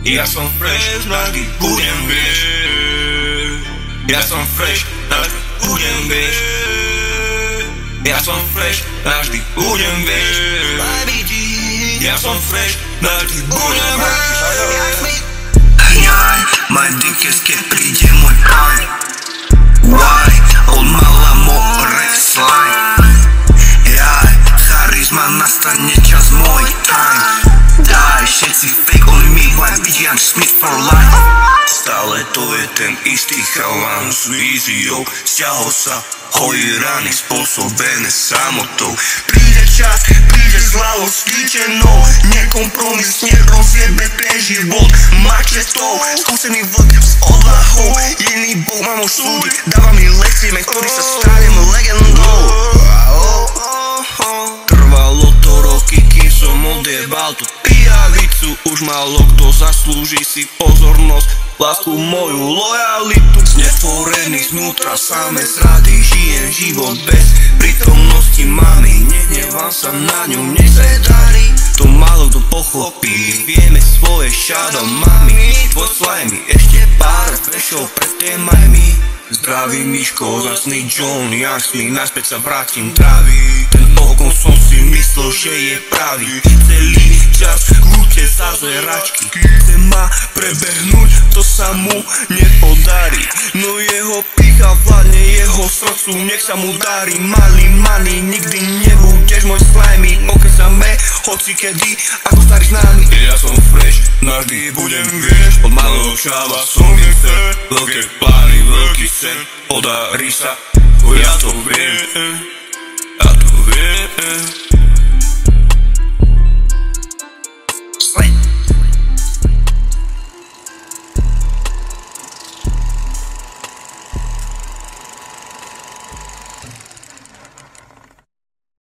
Ja som fresh, navždy budem, vieš. Ja som fresh, navždy budem, vieš. Ja som fresh, navždy budem, vieš. Ja som fresh, navždy budem, vieš. Jaj, my dickes, keď príde môj prime. Why, od mala more slime. Jaj, charizma, nastane čas, môj time. Daj, všetci fake, only me, white bitch, Young Smith for life. Stále to je ten istý chalan s víziou. Stiahol sa, hojí rany spôsobené samotou. Príde čas, príde zlalosť výčenou. Nekompromisne rozjebe ten život mačetou. Skúsený vlk s odvahou, iný boh ma môž súdiť. Dáva mi lekcie, ktorý sa stanem legendou. Trvalo to roky, kým som odjebal tú pijavicu. Už málo kto zaslúži si pozornosť, lásku, moju lojalitu. Znetvorený znútra, samé zrady, žijem život bez prítomnosti mami. Nehnevam sa na ňu, nech sa darí. To málo kto pochopí, vieme svoje shadow mami. Tvoj slimy, ešte pár vešov pred témami. Zdravý Miško, zasný John, jasný, naspäť sa vrátim trávi. Ten okon som si myslel, že je pravý. Celý čas krúte za zeračky. Chce ma prebehnúť, to sa mu nepodarí. No jeho pýcha vládne jeho srdcu, nech sa mu darí. Malý money, nikdy nebudeš môj slimy. Pokezame, hoci kedy, ako starý známy. Ja som fresh, navždy budem, vieš. Od malého šáva som nechcel, veľké plány, veľký sen. Podarí sa, ja to viem, ja to viem.